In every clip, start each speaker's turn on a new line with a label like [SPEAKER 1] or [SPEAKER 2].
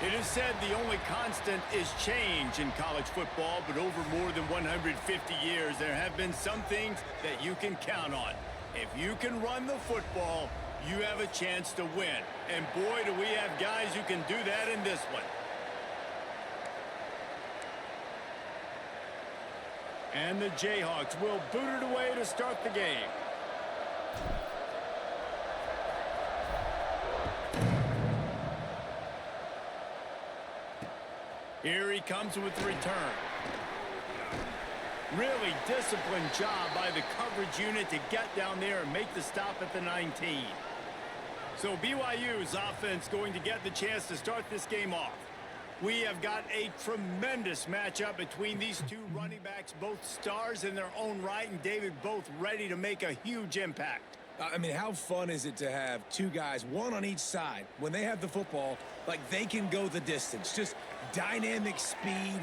[SPEAKER 1] It is said the only constant is change in college football, but over more than 150 years, there have been some things that you can count on. If you can run the football, you have a chance to win. And boy, do we have guys who can do that in this one. And the Jayhawks will boot it away to start the game. Here he comes with the return. Really disciplined job by the coverage unit to get down there and make the stop at the 19. So BYU's offense going to get the chance to start this game off. We have got a tremendous matchup between these two running backs, both stars in their own right, and David, both ready to make a huge impact.
[SPEAKER 2] I mean, how fun is it to have two guys, one on each side, when they have the football, like they can go the distance. Just dynamic speed,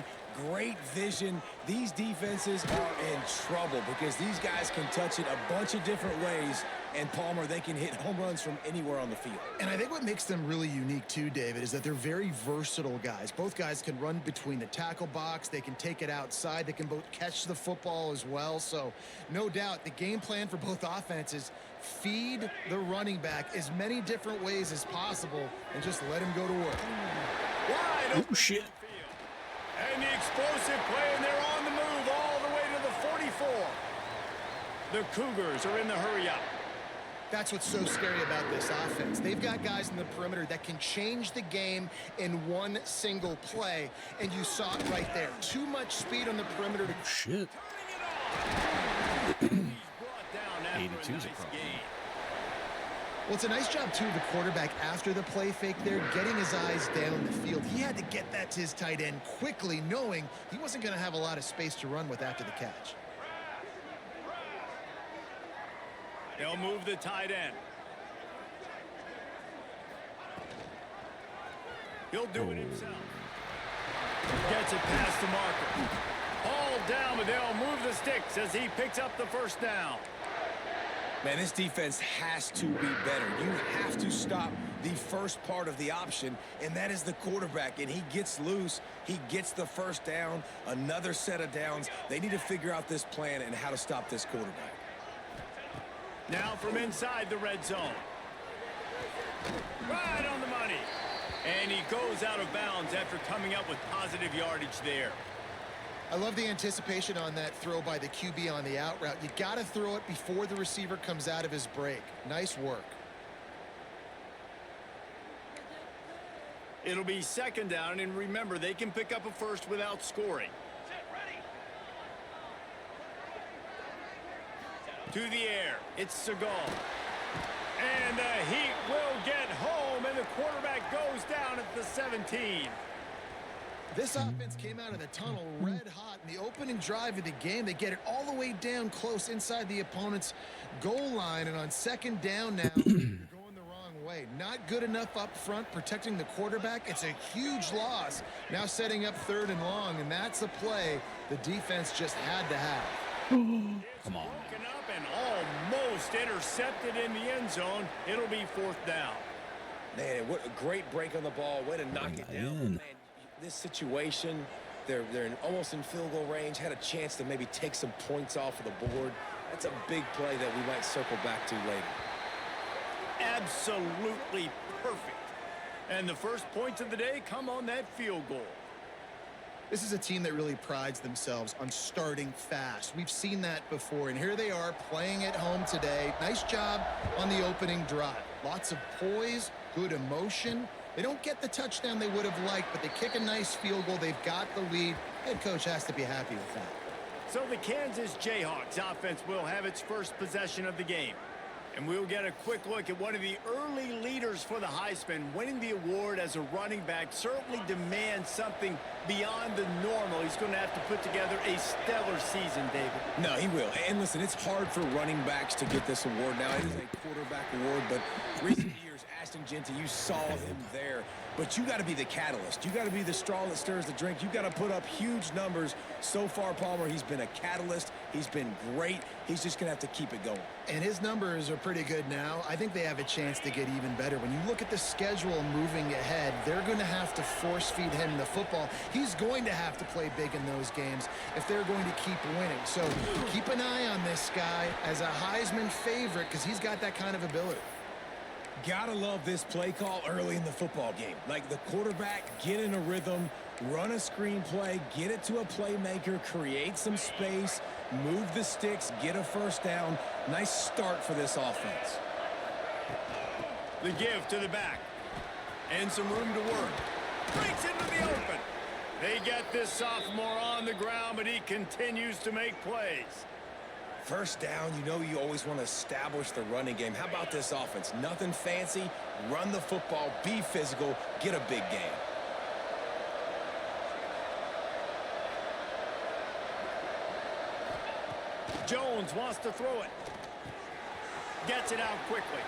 [SPEAKER 2] great vision. These defenses are in trouble because these guys can touch it a bunch of different ways. And Palmer, they can hit home runs from anywhere on the field.
[SPEAKER 3] And I think what makes them really unique too, David, is that they're very versatile guys. Both guys can run between the tackle box. They can take it outside. They can both catch the football as well. So no doubt the game plan for both offenses, feed the running back as many different ways as possible and just let him go to work.
[SPEAKER 1] Wide open.
[SPEAKER 2] Oh, shit.
[SPEAKER 1] And the explosive play, and they're on the move all the way to the 44. The Cougars are in the hurry up.
[SPEAKER 3] That's what's so scary about this offense. They've got guys in the perimeter that can change the game in one single play, and you saw it right there. Too much speed on the perimeter.
[SPEAKER 2] Shit.
[SPEAKER 1] 82's a problem.
[SPEAKER 3] Well, it's a nice job, too, of the quarterback after the play fake there, getting his eyes down the field. He had to get that to his tight end quickly, knowing he wasn't going to have a lot of space to run with after the catch.
[SPEAKER 1] They'll move the tight end. He'll do it himself. Gets it past the marker. All down, but they'll move the sticks as he picks up the first down.
[SPEAKER 2] Man, this defense has to be better. You have to stop the first part of the option, and that is the quarterback. And he gets loose. He gets the first down, another set of downs. They need to figure out this plan and how to stop this quarterback.
[SPEAKER 1] Now from inside the red zone. Right on the money. And he goes out of bounds after coming up with positive yardage there.
[SPEAKER 3] I love the anticipation on that throw by the QB on the out route. You got to throw it before the receiver comes out of his break. Nice work.
[SPEAKER 1] It'll be second down, and remember, they can pick up a first without scoring. To the air, it's Seagal. And the Heat will get home, and the quarterback goes down at the 17.
[SPEAKER 3] This offense came out of the tunnel red hot in the opening drive of the game. They get it all the way down close inside the opponent's goal line, and on second down now, they're going the wrong way. Not good enough up front protecting the quarterback. It's a huge loss. Now setting up third and long, and that's a play the defense just had to have.
[SPEAKER 1] Come on. Broken up and almost intercepted in the end zone. It'll be fourth down.
[SPEAKER 2] Man, what a great break on the ball. Way to knock it down. Man, this situation, they're almost in field goal range, had a chance to maybe take some points off of the board. That's a big play that we might circle back to later.
[SPEAKER 1] Absolutely perfect. And the first points of the day come on that field goal.
[SPEAKER 3] This is a team that really prides themselves on starting fast. We've seen that before, and here they are playing at home today. Nice job on the opening drive. Lots of poise, good emotion. They don't get the touchdown they would have liked, but they kick a nice field goal. They've got the lead. Head coach has to be happy with that.
[SPEAKER 1] So the Kansas Jayhawks offense will have its first possession of the game. And we'll get a quick look at one of the early leaders for the Heisman. Winning the award as a running back certainly demands something beyond the normal. He's going to have to put together a stellar season, David.
[SPEAKER 2] No, he will. And listen, it's hard for running backs to get this award now. It is a quarterback award, but recent years, as passing, Gente. You saw him there. But you got to be the catalyst. You got to be the straw that stirs the drink. You got to put up huge numbers. So far, Palmer, he's been a catalyst. He's been great. He's just going to have to keep it going.
[SPEAKER 3] And his numbers are pretty good now. I think they have a chance to get even better. When you look at the schedule moving ahead, they're going to have to force feed him the football. He's going to have to play big in those games if they're going to keep winning. So keep an eye on this guy as a Heisman favorite because he's got that kind of ability.
[SPEAKER 2] Gotta love this play call early in the football game. Like the quarterback, get in a rhythm, run a screen play, get it to a playmaker, create some space, move the sticks, get a first down. Nice start for this offense.
[SPEAKER 1] The give to the back. And some room to work. Breaks into the open. They get this sophomore on the ground, but he continues to make plays.
[SPEAKER 2] First down, you know you always want to establish the running game. How about this offense? Nothing fancy. Run the football, be physical, get a big gain.
[SPEAKER 1] Jones wants to throw it. Gets it out quickly.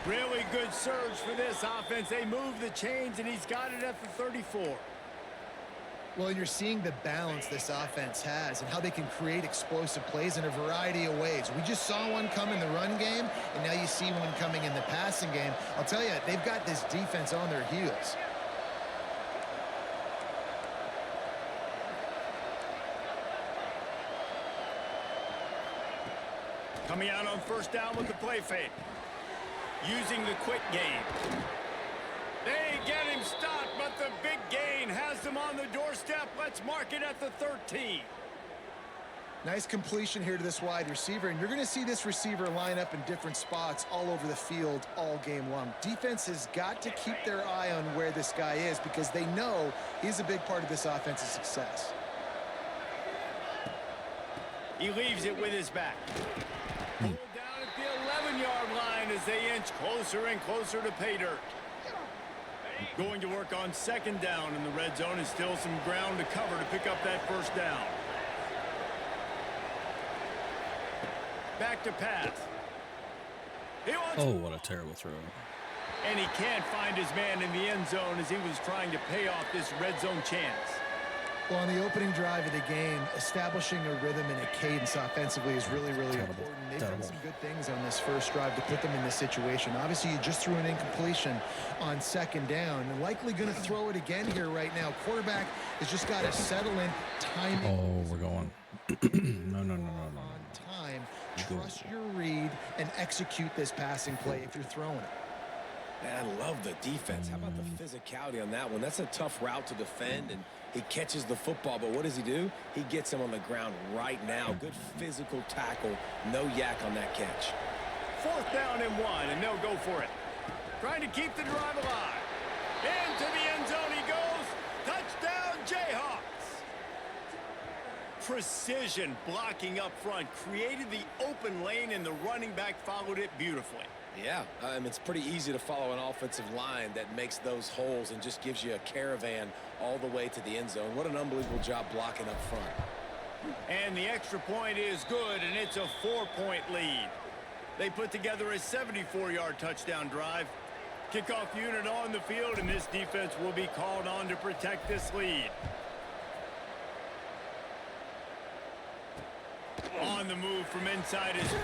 [SPEAKER 1] Really good surge for this offense. They move the chains, and he's got it at the 34.
[SPEAKER 3] Well, you're seeing the balance this offense has and how they can create explosive plays in a variety of ways. We just saw one come in the run game, and now you see one coming in the passing game. I'll tell you, they've got this defense on their heels.
[SPEAKER 1] Coming out on first down with the play fake. Using the quick game. They get him stopped, but the big gain has them on the doorstep. Let's mark it at the 13.
[SPEAKER 3] Nice completion here to this wide receiver, and you're going to see this receiver line up in different spots all over the field all game long. Defense has got to keep their eye on where this guy is because they know he's a big part of this offense's success.
[SPEAKER 1] He leaves it with his back. Pulled down at the 11-yard line as they inch closer and closer to pay dirt. Going to work on second down in the red zone and still some ground to cover to pick up that first down. Back to pass.
[SPEAKER 4] Oh, what a terrible throw.
[SPEAKER 1] And he can't find his man in the end zone as he was trying to pay off this red zone chance.
[SPEAKER 3] Well, on the opening drive of the game, establishing a rhythm and a cadence offensively is really, really important. They've done some good things on this first drive to put them in this situation. Obviously, you just threw an incompletion on second down and likely going to throw it again here right now. Quarterback has just got to settle in, timing.
[SPEAKER 4] Oh, we're going. No.
[SPEAKER 3] On time, trust your read and execute this passing play if you're throwing it.
[SPEAKER 2] Man, I love the defense. How about the physicality on that one? That's a tough route to defend, and he catches the football, but what does he do? He gets him on the ground right now. Good physical tackle. No yak on that catch.
[SPEAKER 1] Fourth down and 1, and they'll go for it. Trying to keep the drive alive. Into the end zone he goes. Touchdown, Jayhawks. Precision blocking up front. Created the open lane, and the running back followed it beautifully.
[SPEAKER 2] Yeah, it's pretty easy to follow an offensive line that makes those holes and just gives you a caravan all the way to the end zone. What an unbelievable job blocking up front.
[SPEAKER 1] And the extra point is good, and it's a 4-point lead. They put together a 74-yard touchdown drive. Kickoff unit on the field, and this defense will be called on to protect this lead. On the move from inside his 5.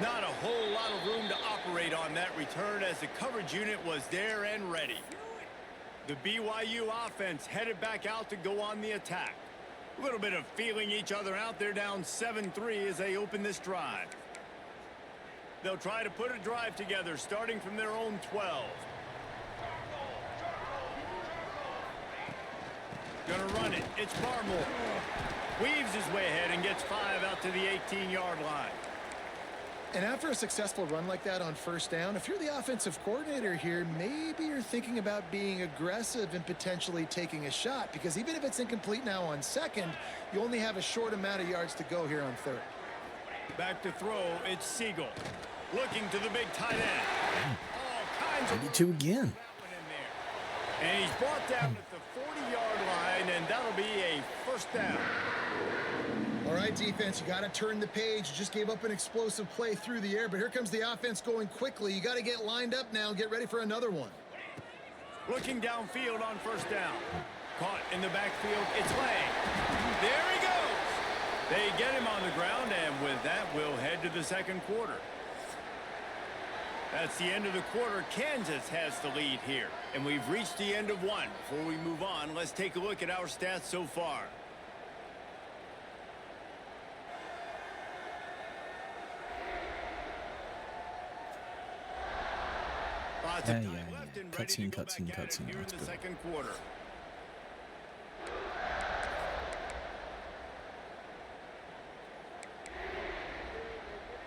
[SPEAKER 1] Not a whole lot of room to operate on that return as the coverage unit was there and ready. The BYU offense headed back out to go on the attack. A little bit of feeling each other out. They're down 7-3 as they open this drive. They'll try to put a drive together starting from their own 12. Gonna run it. It's Barmore. Weaves his way ahead and gets 5 out to the 18-yard line.
[SPEAKER 3] And after a successful run like that on first down, if you're the offensive coordinator here, maybe you're thinking about being aggressive and potentially taking a shot, because even if it's incomplete now on second, you only have a short amount of yards to go here on third.
[SPEAKER 1] Back to throw, it's Siegel. Looking to the big tight end. All kinds of
[SPEAKER 4] 32 again.
[SPEAKER 1] And he's brought down at the 40-yard line, and that'll be a first down.
[SPEAKER 3] All right, defense, you got to turn the page. You just gave up an explosive play through the air, but here comes the offense going quickly. You got to get lined up now and get ready for another one.
[SPEAKER 1] Looking downfield on first down. Caught in the backfield. It's Lang. There he goes. They get him on the ground, and with that, we'll head to the second quarter. That's the end of the quarter. Kansas has the lead here, and we've reached the end of one. Before we move on, let's take a look at our stats so far. Lots of time left and ready to go back at it here in the second quarter.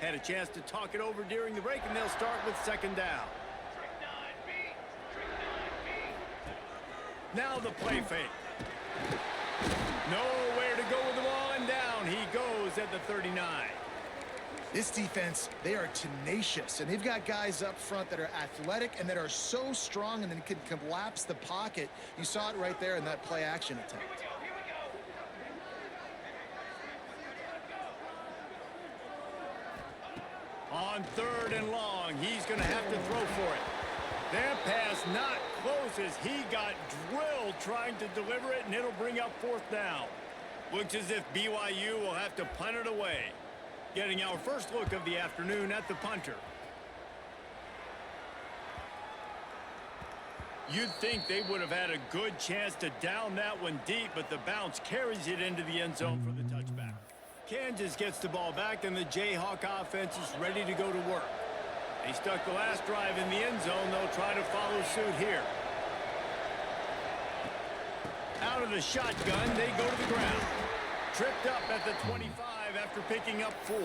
[SPEAKER 1] Had a chance to talk it over during the break, and they'll start with second down. Now the play fake. Nowhere to go with the ball, and down he goes at the 39.
[SPEAKER 3] This defense, they are tenacious, and they've got guys up front that are athletic and that are so strong and then can collapse the pocket. You saw it right there in that play action attempt.
[SPEAKER 1] On third and long, he's going to have to throw for it. That pass not close as he got drilled trying to deliver it, and it'll bring up fourth down. Looks as if BYU will have to punt it away. Getting our first look of the afternoon at the punter. You'd think they would have had a good chance to down that one deep, but the bounce carries it into the end zone for the touchback. Kansas gets the ball back, and the Jayhawk offense is ready to go to work. They stuck the last drive in the end zone. They'll try to follow suit here. Out of the shotgun, they go to the ground. Tripped up at the 25 after picking up 4.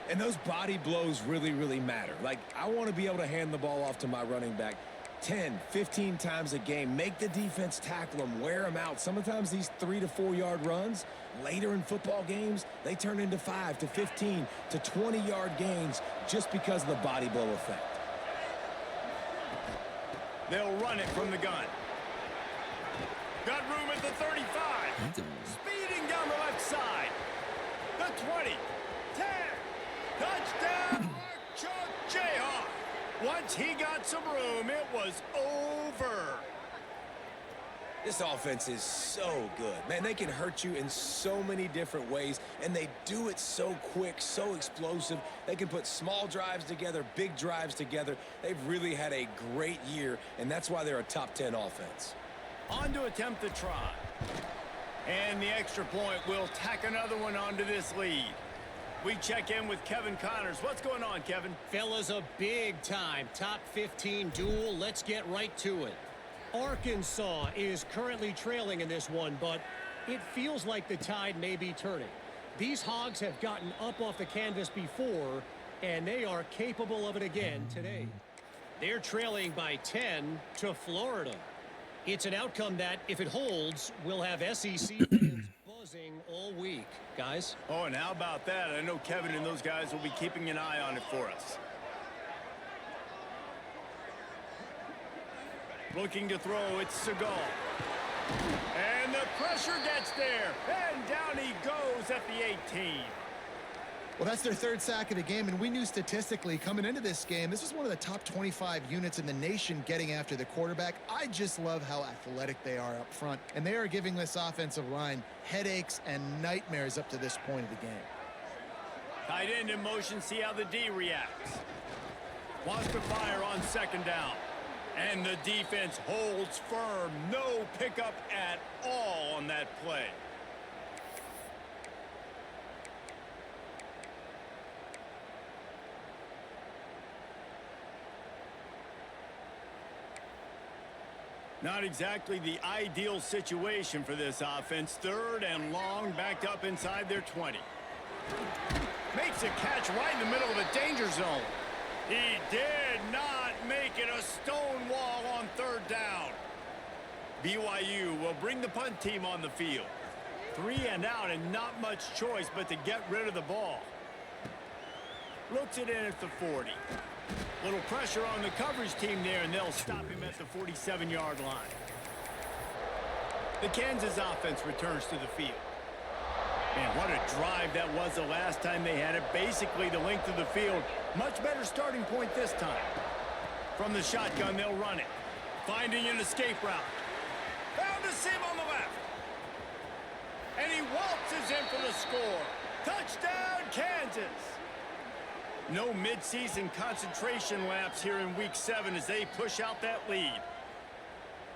[SPEAKER 2] And those body blows really, really matter. Like, I want to be able to hand the ball off to my running back 10, 15 times a game. Make the defense tackle them, wear them out. Sometimes these 3 to 4 yard runs, later in football games, they turn into 5 to 15 to 20 yard gains just because of the body blow effect.
[SPEAKER 1] They'll run it from the gun. Got room at the 35. Speeding down the left side. The 20. 10. Touchdown. Jayhawk. Once he got some room, it was over.
[SPEAKER 2] This offense is so good. Man, they can hurt you in so many different ways, and they do it so quick, so explosive. They can put small drives together, big drives together. They've really had a great year, and that's why they're a top 10 offense.
[SPEAKER 1] On to attempt the try. And the extra point will tack another one onto this lead. We check in with Kevin Connors. What's going on, Kevin?
[SPEAKER 5] Fellas, a big-time top 15 duel. Let's get right to it. Arkansas is currently trailing in this one, but it feels like the tide may be turning. These Hogs have gotten up off the canvas before, and they are capable of it again today. They're trailing by 10 to Florida. It's an outcome that, if it holds, will have SEC fans buzzing all week. Guys?
[SPEAKER 1] Oh, and how about that? I know Kevin and those guys will be keeping an eye on it for us. Looking to throw, it's Segal. And the pressure gets there. And down he goes at the 18.
[SPEAKER 3] Well, that's their third sack of the game, and we knew statistically coming into this game, this is one of the top 25 units in the nation getting after the quarterback. I just love how athletic they are up front, and they are giving this offensive line headaches and nightmares up to this point of the game.
[SPEAKER 1] Tight end in motion, see how the D reacts. Wants to fire on second down. And the defense holds firm. No pickup at all on that play. Not exactly the ideal situation for this offense. Third and long, backed up inside their 20. Makes a catch right in the middle of a danger zone. He did not make it a stone wall on third down. BYU will bring the punt team on the field. 3 and out and not much choice but to get rid of the ball. Looks it in at the 40. Little pressure on the coverage team there, and they'll stop him at the 47-yard line. The Kansas offense returns to the field. Man, what a drive that was the last time they had it. Basically the length of the field. Much better starting point this time. From the shotgun, they'll run it. Finding an escape route. Found a seam on the left. And he waltzes in for the score. Touchdown, Kansas. No midseason concentration laps here in Week 7 as they push out that lead.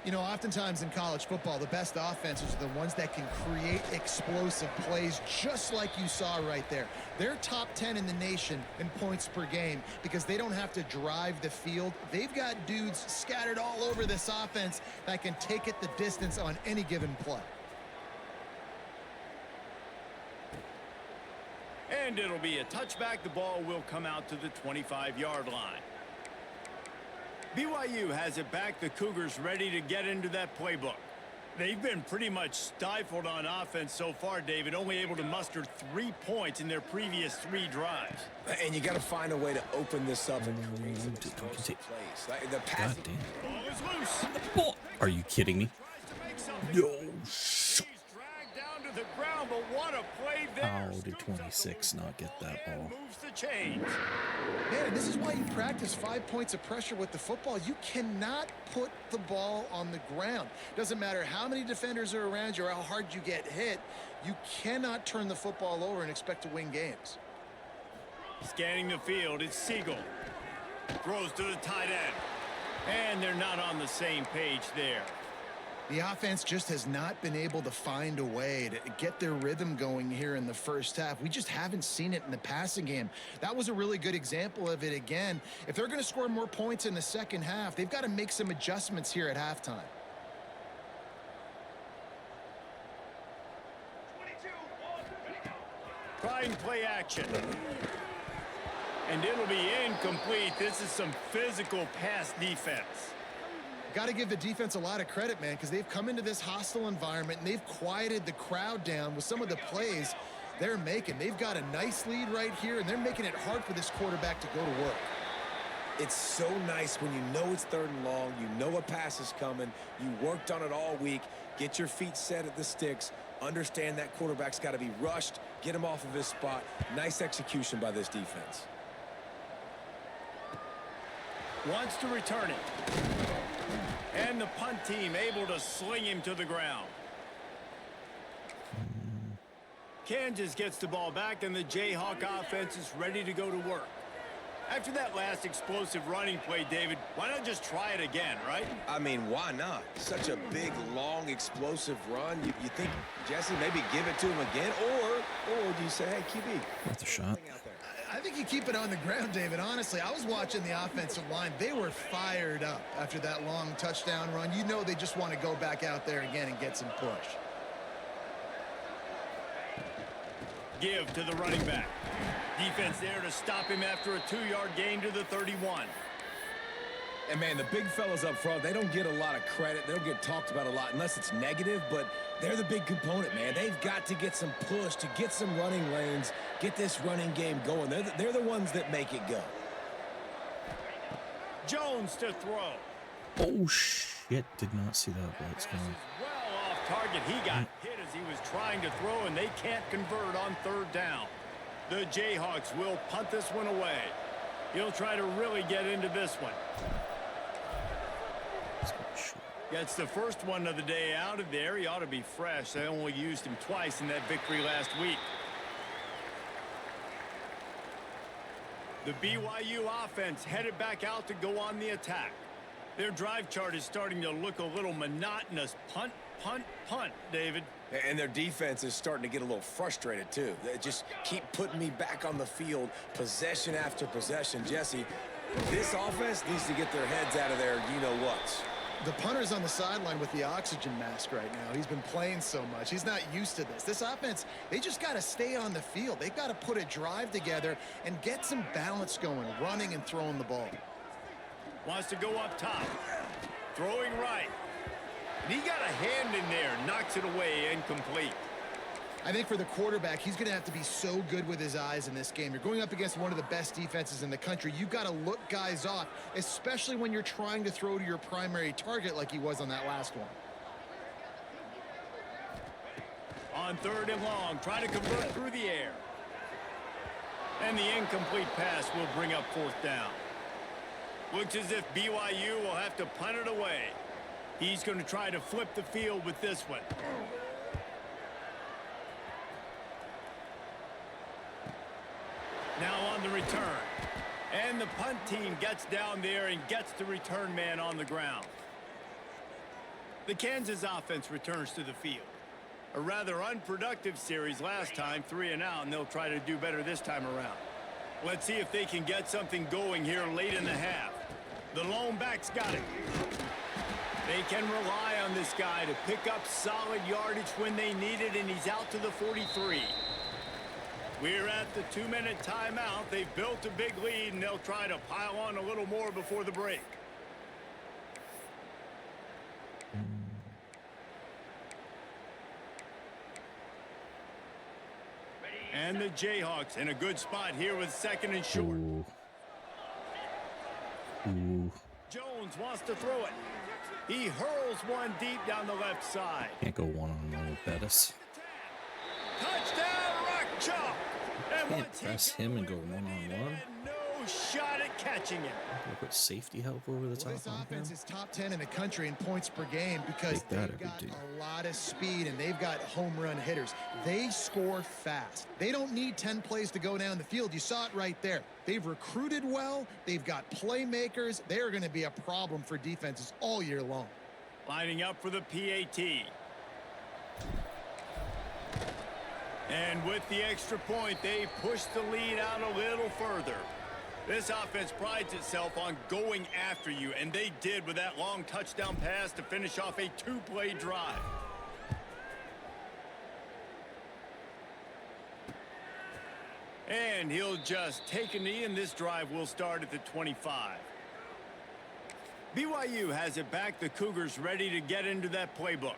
[SPEAKER 3] You know, oftentimes in college football, the best offenses are the ones that can create explosive plays, just like you saw right there. They're top 10 in the nation in points per game because they don't have to drive the field. They've got dudes scattered all over this offense that can take it the distance on any given play.
[SPEAKER 1] And it'll be a touchback. The ball will come out to the 25-yard line. BYU has it back. The Cougars ready to get into that playbook. They've been pretty much stifled on offense so far, David. Only able to muster 3 points in their previous 3 drives.
[SPEAKER 2] And you got to find a way to open this up and create some explosive plays. Like the pass.
[SPEAKER 4] God damn.
[SPEAKER 1] Ball is loose.
[SPEAKER 4] Oh, are you kidding me?
[SPEAKER 1] Tries to make something.
[SPEAKER 4] No.
[SPEAKER 1] He's dragged down to the ground, but what a play there.
[SPEAKER 4] How did
[SPEAKER 1] Scoops up the
[SPEAKER 4] 26 not get that
[SPEAKER 1] and
[SPEAKER 4] ball?
[SPEAKER 1] moves the chains.
[SPEAKER 3] Man, this is why you practice 5 points of pressure with the football. You cannot put the ball on the ground. Doesn't matter how many defenders are around you or how hard you get hit. You cannot turn the football over and expect to win games.
[SPEAKER 1] Scanning the field, it's Siegel. Throws to the tight end. And they're not on the same page there.
[SPEAKER 3] The offense just has not been able to find a way to get their rhythm going here in the first half. We just haven't seen it in the passing game. That was a really good example of it again. If they're going to score more points in the second half, they've got to make some adjustments here at halftime.
[SPEAKER 1] Trying play action. And it'll be incomplete. This is some physical pass defense.
[SPEAKER 3] Got to give the defense a lot of credit, man, because they've come into this hostile environment and they've quieted the crowd down with some of the plays they're making. They've got a nice lead right here, and they're making it hard for this quarterback to go to work.
[SPEAKER 2] It's so nice when you know it's 3rd and long, you know a pass is coming, you worked on it all week, get your feet set at the sticks, understand that quarterback's got to be rushed, get him off of his spot. Nice execution by this defense.
[SPEAKER 1] Wants to return it. And the punt team able to sling him to the ground. Kansas gets the ball back, and the Jayhawk offense is ready to go to work. After that last explosive running play, David, why not just try it again, right?
[SPEAKER 2] I mean, why not? Such a big, long, explosive run. You think, Jesse, maybe give it to him again? Or do you say, hey, QB,
[SPEAKER 4] Worth a shot.
[SPEAKER 3] I think you keep it on the ground, David. Honestly, I was watching the offensive line. They were fired up after that long touchdown run. You know they just want to go back out there again and get some push.
[SPEAKER 1] Give to the running back. Defense there to stop him after a 2-yard gain to the 31.
[SPEAKER 2] And, man, the big fellas up front, they don't get a lot of credit. They don't get talked about a lot unless it's negative, but they're the big component, man. They've got to get some push, to get some running lanes, get this running game going. They're the ones that make it go.
[SPEAKER 1] Jones to throw.
[SPEAKER 4] Oh, shit. Did not see that blitz
[SPEAKER 1] Pass
[SPEAKER 4] coming.
[SPEAKER 1] is well off target. He got hit as he was trying to throw, and they can't convert on 3rd down. The Jayhawks will punt this one away. He'll try to really get into this one. Gets the first one of the day out of there. He ought to be fresh. They only used him twice in that victory last week. The BYU offense headed back out to go on the attack. Their drive chart is starting to look a little monotonous. Punt, punt, punt, David.
[SPEAKER 2] And their defense is starting to get a little frustrated, too. They just keep putting me back on the field, possession after possession. Jesse, this offense needs to get their heads out of their you-know-whats.
[SPEAKER 3] The punter's on the sideline with the oxygen mask right now. He's been playing so much. He's not used to this. This offense, they just got to stay on the field. They've got to put a drive together and get some balance going, running and throwing the ball.
[SPEAKER 1] Wants to go up top. Throwing right. And he got a hand in there. Knocks it away. Incomplete.
[SPEAKER 3] I think for the quarterback, he's going to have to be so good with his eyes in this game. You're going up against one of the best defenses in the country. You've got to look guys off, especially when you're trying to throw to your primary target like he was on that last one.
[SPEAKER 1] On 3rd and long, trying to convert through the air. And the incomplete pass will bring up 4th down. Looks as if BYU will have to punt it away. He's going to try to flip the field with this one. Now on the return. And the punt team gets down there and gets the return man on the ground. The Kansas offense returns to the field. A rather unproductive series last time, 3 and out, and they'll try to do better this time around. Let's see if they can get something going here late in the half. The lone back's got it. They can rely on this guy to pick up solid yardage when they need it, and he's out to the 43. We're at the 2-minute timeout. They've built a big lead, and they'll try to pile on a little more before the break. And the Jayhawks in a good spot here with 2nd and short.
[SPEAKER 4] Ooh.
[SPEAKER 1] Jones wants to throw it. He hurls one deep down the left side.
[SPEAKER 4] Can't go one-on-one with Bettis.
[SPEAKER 1] Touchdown, Rock Chalk. And
[SPEAKER 4] Can't
[SPEAKER 1] once he
[SPEAKER 4] press
[SPEAKER 1] got
[SPEAKER 4] him and
[SPEAKER 1] away
[SPEAKER 4] go
[SPEAKER 1] from the lead,
[SPEAKER 4] one-on-one.
[SPEAKER 1] he had no shot at catching him.
[SPEAKER 4] Can I put safety help over the top
[SPEAKER 3] This
[SPEAKER 4] on
[SPEAKER 3] offense
[SPEAKER 4] him?
[SPEAKER 3] is top 10 in the country in points per game because
[SPEAKER 4] Take that
[SPEAKER 3] they've got
[SPEAKER 4] every day.
[SPEAKER 3] a lot of speed and they've got home run hitters. They score fast. They don't need 10 plays to go down the field. You saw it right there. They've recruited well. They've got playmakers. They are going to be a problem for defenses all year long.
[SPEAKER 1] Lining up for the PAT. And with the extra point, they push the lead out a little further. This offense prides itself on going after you, and they did with that long touchdown pass to finish off a 2-play drive. And he'll just take a knee, and this drive will start at the 25. BYU has it back. The Cougars ready to get into that playbook.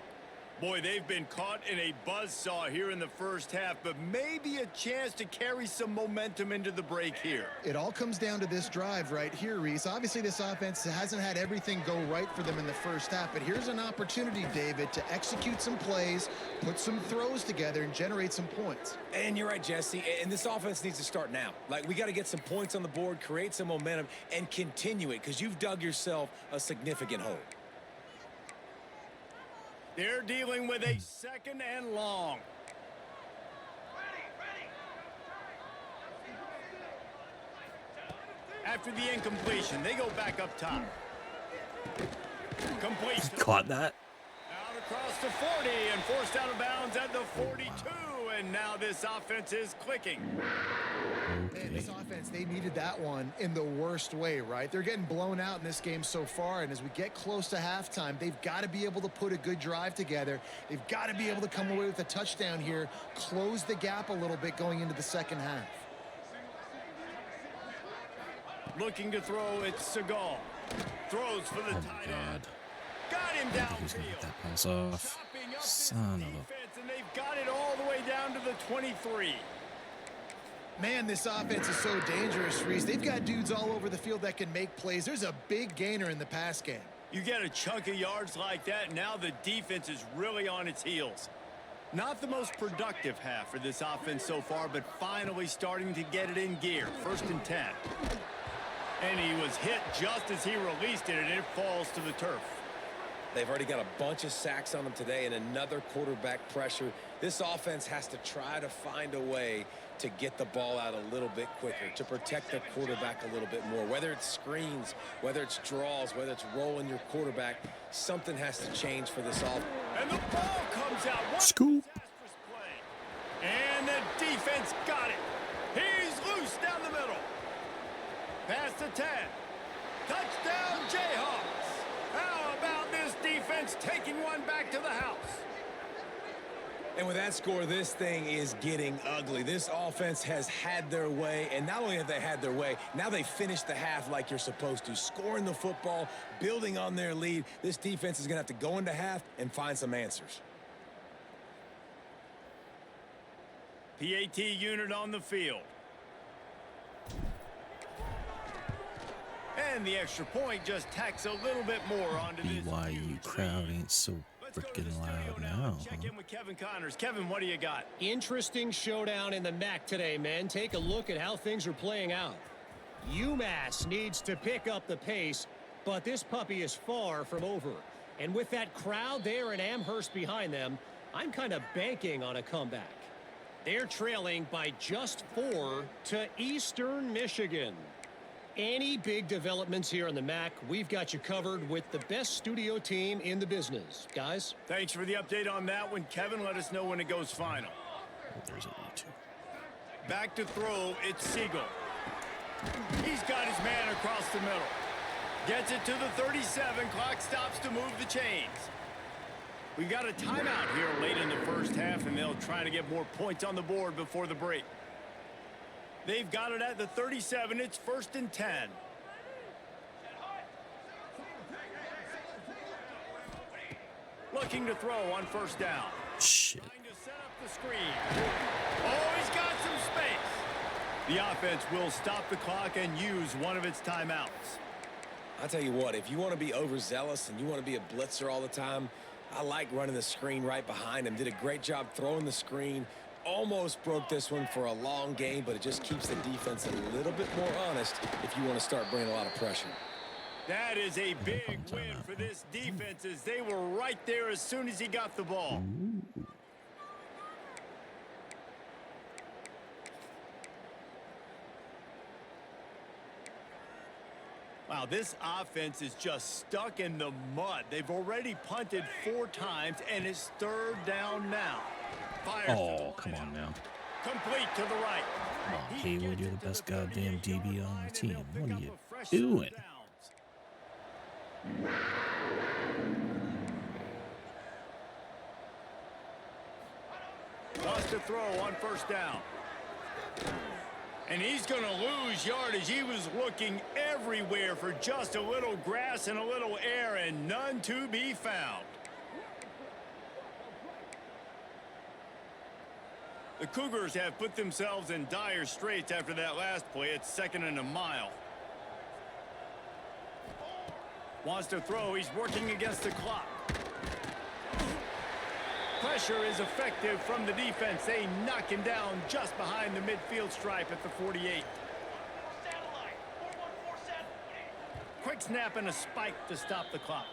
[SPEAKER 1] Boy, they've been caught in a buzzsaw here in the first half, but maybe a chance to carry some momentum into the break here.
[SPEAKER 3] It all comes down to this drive right here, Reese. Obviously, this offense hasn't had everything go right for them in the first half, but here's an opportunity, David, to execute some plays, put some throws together, and generate some points.
[SPEAKER 2] And you're right, Jesse, and this offense needs to start now. Like, we got to get some points on the board, create some momentum, and continue it, because you've dug yourself a significant hole.
[SPEAKER 1] They're dealing with a 2nd and long. After the incompletion, they go back up top. Complete.
[SPEAKER 4] Caught that?
[SPEAKER 1] Out across the 40 and forced out of bounds at the 42. And now this offense is clicking.
[SPEAKER 3] Man, this offense, they needed that one in the worst way, right? They're getting blown out in this game so far, and as we get close to halftime, they've got to be able to put a good drive together. They've got to be able to come away with a touchdown here, close the gap a little bit going into the second half.
[SPEAKER 1] Looking to throw, it's Seagal. Throws for the tight end. Got him
[SPEAKER 4] He's gonna
[SPEAKER 1] downfield.
[SPEAKER 4] get that pass off.
[SPEAKER 1] Chopping up this
[SPEAKER 4] Son of a...
[SPEAKER 1] defense, and they've got it all the way down to the 23.
[SPEAKER 3] Man, this offense is so dangerous, Reese. They've got dudes all over the field that can make plays. There's a big gainer in the pass game.
[SPEAKER 1] You get a chunk of yards like that, now the defense is really on its heels. Not the most productive half for this offense so far, but finally starting to get it in gear. 1st and 10. And he was hit just as he released it, and it falls to the turf.
[SPEAKER 2] They've already got a bunch of sacks on them today and another quarterback pressure. This offense has to try to find a way to get the ball out a little bit quicker, to protect their quarterback a little bit more. Whether it's screens, whether it's draws, whether it's rolling your quarterback, something has to change for this offense.
[SPEAKER 1] And the ball comes out. What a
[SPEAKER 4] Scoop.
[SPEAKER 1] disastrous play. And the defense got it. He's loose down the middle. Past the 10. Touchdown, Jayhawks. How about this defense taking one back to the house?
[SPEAKER 2] And with that score, this thing is getting ugly. This offense has had their way, and not only have they had their way, now they finish the half like you're supposed to, scoring the football, building on their lead. This defense is going to have to go into half and find some answers.
[SPEAKER 1] PAT unit on the field. And the extra point just tacks a little bit more onto this
[SPEAKER 4] BYU
[SPEAKER 1] huge
[SPEAKER 4] crowd
[SPEAKER 1] lead.
[SPEAKER 4] ain't so
[SPEAKER 1] Let's go to
[SPEAKER 4] Freaking
[SPEAKER 1] the studio
[SPEAKER 4] loud
[SPEAKER 1] now.
[SPEAKER 4] now,
[SPEAKER 1] Check
[SPEAKER 4] huh?
[SPEAKER 1] in with Kevin Connors. Kevin, what do you got?
[SPEAKER 5] Interesting showdown in the MAC today, men. Take a look at how things are playing out. UMass needs to pick up the pace, but this puppy is far from over. And with that crowd there in Amherst behind them, I'm kind of banking on a comeback. They're trailing by just 4 to Eastern Michigan. Any big developments here in the MAC, we've got you covered with the best studio team in the business. Guys?
[SPEAKER 1] Thanks for the update on that one, Kevin. Let us know when it goes final.
[SPEAKER 4] There's a E2.
[SPEAKER 1] Back to throw, it's Siegel. He's got his man across the middle. Gets it to the 37. Clock stops to move the chains. We got a timeout here late in the first half, and they'll try to get more points on the board before the break. They've got it at the 37. It's 1st and 10. Looking to throw on 1st down.
[SPEAKER 4] Shit.
[SPEAKER 1] Trying to set up the screen. Oh, he's got some space. The offense will stop the clock and use one of its timeouts.
[SPEAKER 2] I'll tell you what, if you want to be overzealous and you want to be a blitzer all the time, I like running the screen right behind him. Did a great job throwing the screen. Almost broke this one for a long game, but it just keeps the defense a little bit more honest if you want to start bringing a lot of pressure.
[SPEAKER 1] That is a big win for this defense as they were right there as soon as he got the ball. Wow, this offense is just stuck in the mud. They've already punted 4 times, and it's 3rd down now. Fires to
[SPEAKER 4] Oh,
[SPEAKER 1] the
[SPEAKER 4] come
[SPEAKER 1] lineup.
[SPEAKER 4] on now.
[SPEAKER 1] Complete to the right.
[SPEAKER 4] Come on,
[SPEAKER 1] He
[SPEAKER 4] Haywood,
[SPEAKER 1] gets
[SPEAKER 4] you're
[SPEAKER 1] it
[SPEAKER 4] the
[SPEAKER 1] to
[SPEAKER 4] best
[SPEAKER 1] the
[SPEAKER 4] goddamn
[SPEAKER 1] 38-yard
[SPEAKER 4] DB on
[SPEAKER 1] line,
[SPEAKER 4] the
[SPEAKER 1] and
[SPEAKER 4] team.
[SPEAKER 1] they'll pick
[SPEAKER 4] What
[SPEAKER 1] up
[SPEAKER 4] are you
[SPEAKER 1] a fresh
[SPEAKER 4] doing?
[SPEAKER 1] set of downs. Lost to throw on 1st down. And he's going to lose yardage. He was looking everywhere for just a little grass and a little air, and none to be found. The Cougars have put themselves in dire straits after that last play. It's 2nd and a mile. Wants to throw. He's working against the clock. Pressure is effective from the defense. They knock him down just behind the midfield stripe at the 48. Quick snap and a spike to stop the clock.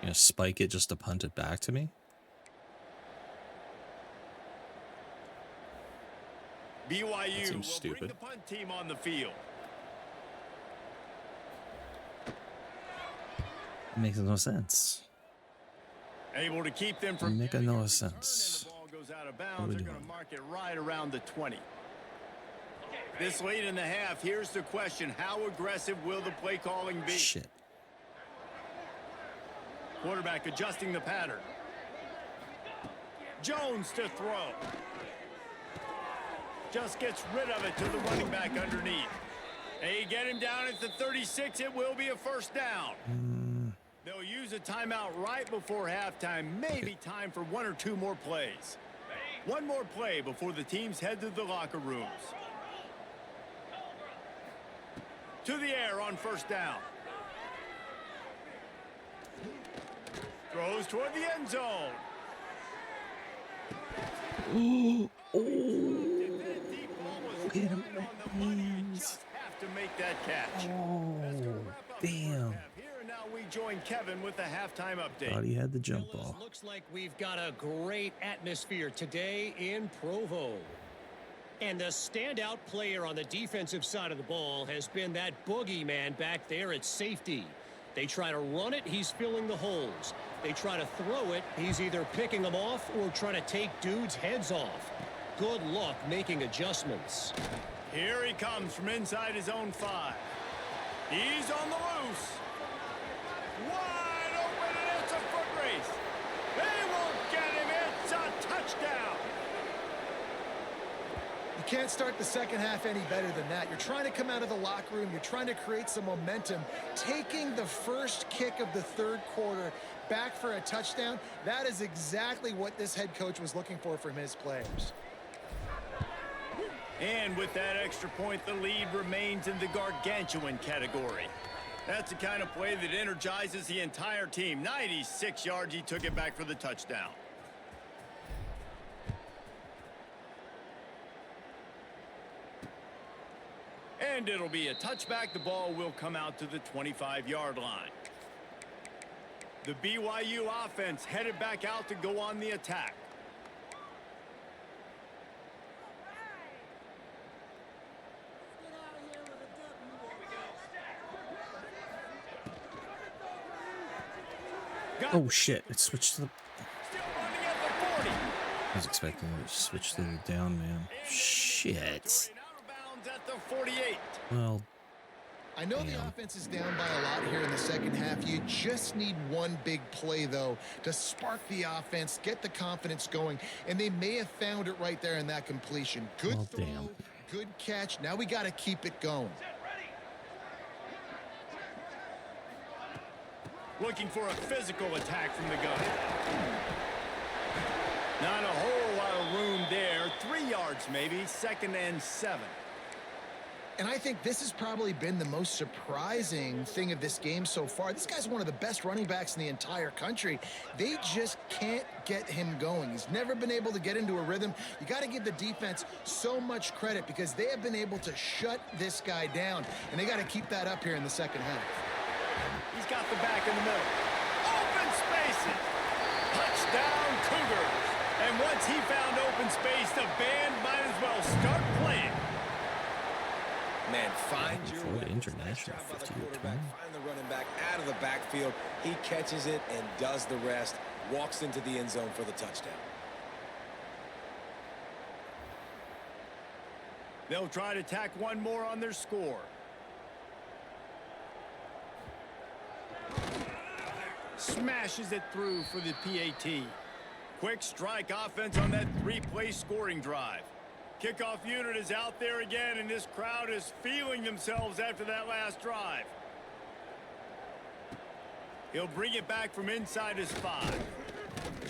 [SPEAKER 4] You gonna spike it just to punt it back to me?
[SPEAKER 1] BYU will
[SPEAKER 4] seems
[SPEAKER 1] bring
[SPEAKER 4] stupid.
[SPEAKER 1] the punt team on the field.
[SPEAKER 4] It makes no sense.
[SPEAKER 1] Able to keep them from
[SPEAKER 4] Make
[SPEAKER 1] getting
[SPEAKER 4] no
[SPEAKER 1] a return,
[SPEAKER 4] sense.
[SPEAKER 1] and the ball goes out of
[SPEAKER 4] What are
[SPEAKER 1] bounds.
[SPEAKER 4] we
[SPEAKER 1] They're going
[SPEAKER 4] doing?
[SPEAKER 1] to mark it right around the 20. This late in the half, here's the question. How aggressive will the play calling be?
[SPEAKER 4] Shit.
[SPEAKER 1] Quarterback adjusting the pattern. Jones to throw. Just gets rid of it to the running back underneath. They get him down at the 36. It will be a 1st down. They'll use a timeout right before halftime. Maybe time for 1 or 2 more plays. One more play before the teams head to the locker rooms. To the air on 1st down. Throws toward the end zone.
[SPEAKER 4] Get him
[SPEAKER 1] On the money, you just have to make that catch. That's gonna wrap up the first
[SPEAKER 4] damn.
[SPEAKER 1] half. Here and now we join Kevin with the halftime update.
[SPEAKER 4] Thought he had the jump
[SPEAKER 5] Fellas,
[SPEAKER 4] ball.
[SPEAKER 5] looks like we've got a great atmosphere today in Provo. And the standout player on the defensive side of the ball has been that boogeyman back there at safety. They try to run it, he's filling the holes. They try to throw it, he's either picking them off or trying to take dudes' heads off. Good luck making adjustments.
[SPEAKER 1] Here he comes from inside his own 5. He's on the loose. Wide open, and it's a foot race. They won't get him. It's a touchdown.
[SPEAKER 3] You can't start the second half any better than that. You're trying to come out of the locker room. You're trying to create some momentum. Taking the first kick of the 3rd quarter back for a touchdown, that is exactly what this head coach was looking for from his players.
[SPEAKER 1] And with that extra point, the lead remains in the gargantuan category. That's the kind of play that energizes the entire team. 96 yards, he took it back for the touchdown. And it'll be a touchback. The ball will come out to the 25-yard line. The BYU offense headed back out to go on the attack.
[SPEAKER 4] Oh shit, it switched to the...
[SPEAKER 1] Still running at the 40.
[SPEAKER 4] I was expecting it to switch to the down man. Shit.
[SPEAKER 1] Out of bounds at the 48.
[SPEAKER 4] Well,
[SPEAKER 3] I know the offense is down by a lot here in the second half. You just need one big play, though, to spark the offense, get the confidence going, and they may have found it right there in that completion. Good throw, good catch. Now we got to keep it going.
[SPEAKER 1] Looking for a physical attack from the gun. Not a whole lot of room there. 3 yards maybe. 2nd and 7.
[SPEAKER 3] And I think this has probably been the most surprising thing of this game so far. This guy's one of the best running backs in the entire country. They just can't get him going. He's never been able to get into a rhythm. You got to give the defense so much credit because they have been able to shut this guy down. And they got to keep that up here in the second half.
[SPEAKER 1] He's got the back in the middle. Open spaces. Touchdown Cougars. And once he found open space, the band might as well start playing.
[SPEAKER 2] Man, find your way.
[SPEAKER 4] International 50-year
[SPEAKER 2] quarterback. Find the running back out of the backfield. He catches it and does the rest. Walks into the end zone for the touchdown.
[SPEAKER 1] They'll try to tack one more on their score. Smashes it through for the PAT. Quick strike offense on that 3-play scoring drive. Kickoff unit is out there again, and this crowd is feeling themselves after that last drive. He'll bring it back from inside his 5.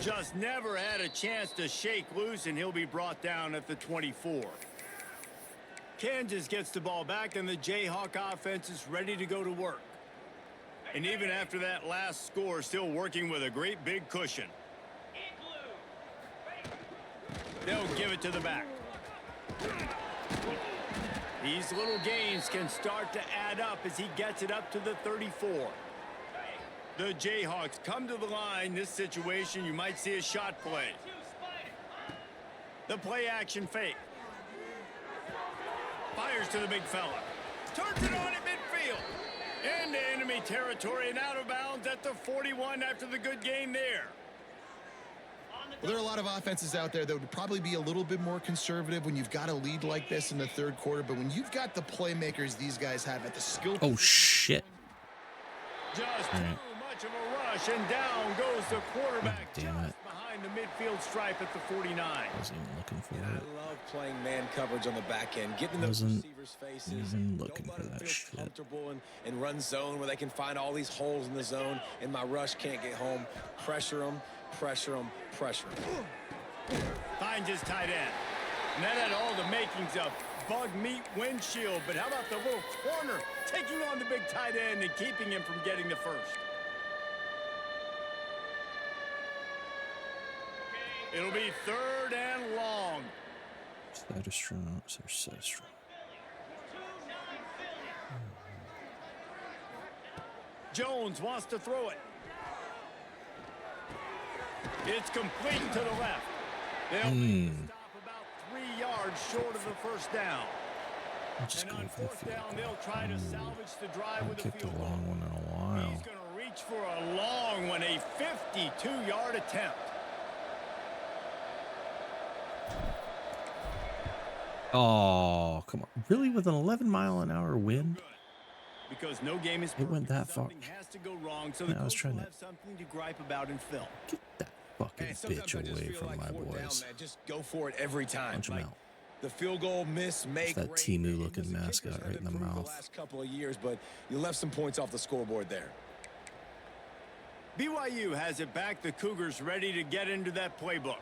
[SPEAKER 1] Just never had a chance to shake loose, and he'll be brought down at the 24. Kansas gets the ball back, and the Jayhawk offense is ready to go to work. And even after that last score, still working with a great big cushion. They'll give it to the back. These little gains can start to add up as he gets it up to the 34. The Jayhawks come to the line. This situation, you might see a shot play. The play action fake. Fires to the big fella. Turns it on at midfield. Into enemy territory and out of bounds at the 41 after the good gain there.
[SPEAKER 3] Well, there are a lot of offenses out there that would probably be a little bit more conservative when you've got a lead like this in the third quarter. But when you've got the playmakers these guys have at the skill.
[SPEAKER 4] Oh, shit.
[SPEAKER 1] Just too much of a rush, and down goes the quarterback.
[SPEAKER 4] Oh, damn it.
[SPEAKER 1] Behind the midfield stripe at the 49.
[SPEAKER 4] I wasn't even looking for
[SPEAKER 2] I
[SPEAKER 4] it.
[SPEAKER 2] love playing man coverage on the back end. Getting those receivers' faces.
[SPEAKER 4] Even looking
[SPEAKER 2] Don't
[SPEAKER 4] for
[SPEAKER 2] let them
[SPEAKER 4] that
[SPEAKER 2] feel
[SPEAKER 4] shit.
[SPEAKER 2] comfortable and run zone where they can find all these holes in the zone, and my rush can't get home. Pressure them, pressure them, pressure them.
[SPEAKER 1] Finds his tight end. And that had all the makings of bug meat windshield. But how about the little corner taking on the big tight end and keeping him from getting the first? It'll be 3rd and long.
[SPEAKER 4] That is strong. So strong.
[SPEAKER 1] Jones wants to throw it. It's complete to the left. They'll make the stop about 3 yards short of the first down.
[SPEAKER 4] Just
[SPEAKER 1] And
[SPEAKER 4] go
[SPEAKER 1] on
[SPEAKER 4] for the
[SPEAKER 1] 4th
[SPEAKER 4] field
[SPEAKER 1] down,
[SPEAKER 4] goal.
[SPEAKER 1] they'll try to salvage the drive
[SPEAKER 4] I
[SPEAKER 1] with a
[SPEAKER 4] kicked a
[SPEAKER 1] field goal.
[SPEAKER 4] long one in a while.
[SPEAKER 1] He's going to reach for a long one, a 52-yard attempt.
[SPEAKER 4] Oh, come on. Really? With an 11-mile-an-hour wind?
[SPEAKER 1] Because no game is
[SPEAKER 4] It went
[SPEAKER 1] perfect.
[SPEAKER 4] that far.
[SPEAKER 1] Something has to go wrong, so
[SPEAKER 4] Yeah,
[SPEAKER 1] the
[SPEAKER 4] I was
[SPEAKER 1] coach
[SPEAKER 4] trying
[SPEAKER 1] will
[SPEAKER 4] to-
[SPEAKER 1] have something to gripe about in film.
[SPEAKER 4] Get that fucking
[SPEAKER 2] Man, sometimes
[SPEAKER 4] bitch
[SPEAKER 2] I just
[SPEAKER 4] away
[SPEAKER 2] feel
[SPEAKER 4] from
[SPEAKER 2] like
[SPEAKER 4] my
[SPEAKER 2] 4th down,
[SPEAKER 4] boys.
[SPEAKER 2] man, just go for it every time.
[SPEAKER 4] Punch 'em
[SPEAKER 2] Like,
[SPEAKER 4] out.
[SPEAKER 2] the field goal miss, make,
[SPEAKER 4] that
[SPEAKER 2] rate.
[SPEAKER 4] Timu-looking
[SPEAKER 2] Listen, kickers
[SPEAKER 4] mascot
[SPEAKER 2] have
[SPEAKER 4] right in the
[SPEAKER 2] improved
[SPEAKER 4] mouth.
[SPEAKER 2] The last couple of years, but you left some points off the scoreboard there.
[SPEAKER 1] BYU has it back. The Cougars ready to get into that playbook.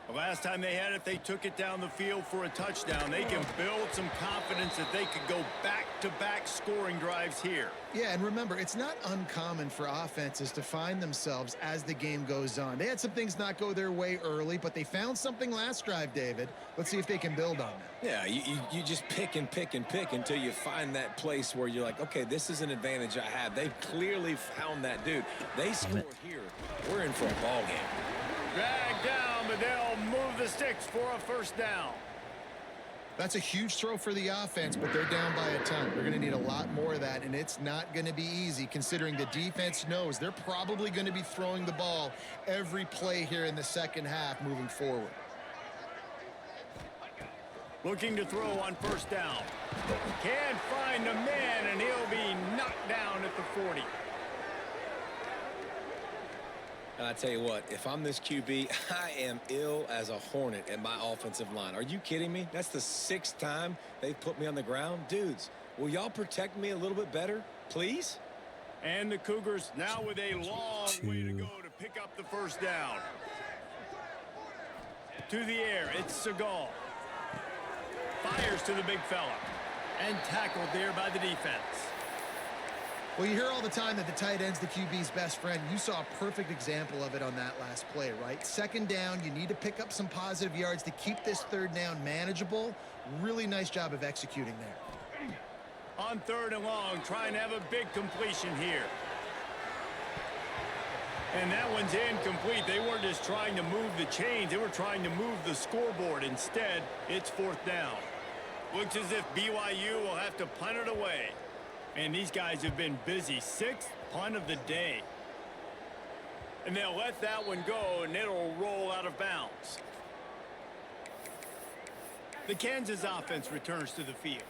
[SPEAKER 1] The last time they had it, they took it down the field for a touchdown. They can build some confidence that they could go back-to-back scoring drives here.
[SPEAKER 3] Yeah, and remember, it's not uncommon for offenses to find themselves as the game goes on. They had some things not go their way early, but they found something last drive, David. Let's see if they can build on that.
[SPEAKER 2] Yeah, you just pick and pick and pick until you find that place where you're like, okay, this is an advantage I have. They've clearly found that, dude. They scored here. We're in for a ball game.
[SPEAKER 1] Drag down, but they'll move the sticks for a first down.
[SPEAKER 3] That's a huge throw for the offense, but they're down by a ton. They're going to need a lot more of that, and it's not going to be easy considering the defense knows they're probably going to be throwing the ball every play here in the second half moving forward.
[SPEAKER 1] Looking to throw on first down. Can't find a man, and he'll be knocked down at the 40.
[SPEAKER 2] I tell you what, if I'm this QB, I am ill as a hornet at my offensive line. Are you kidding me? That's the 6th time they've put me on the ground. Dudes, will y'all protect me a little bit better, please?
[SPEAKER 1] And the Cougars now with a long way to go to pick up the first down. To the air, it's Seagal. Fires to the big fella. And tackled there by the defense.
[SPEAKER 3] Well, you hear all the time that the tight end's the QB's best friend. You saw a perfect example of it on that last play, right? Second down, you need to pick up some positive yards to keep this third down manageable. Really nice job of executing there.
[SPEAKER 1] On 3rd and long, trying to have a big completion here. And that one's incomplete. They weren't just trying to move the chains. They were trying to move the scoreboard. Instead, it's 4th down. Looks as if BYU will have to punt it away. And these guys have been busy. 6th punt of the day. And they'll let that one go, and it'll roll out of bounds. The Kansas offense returns to the field.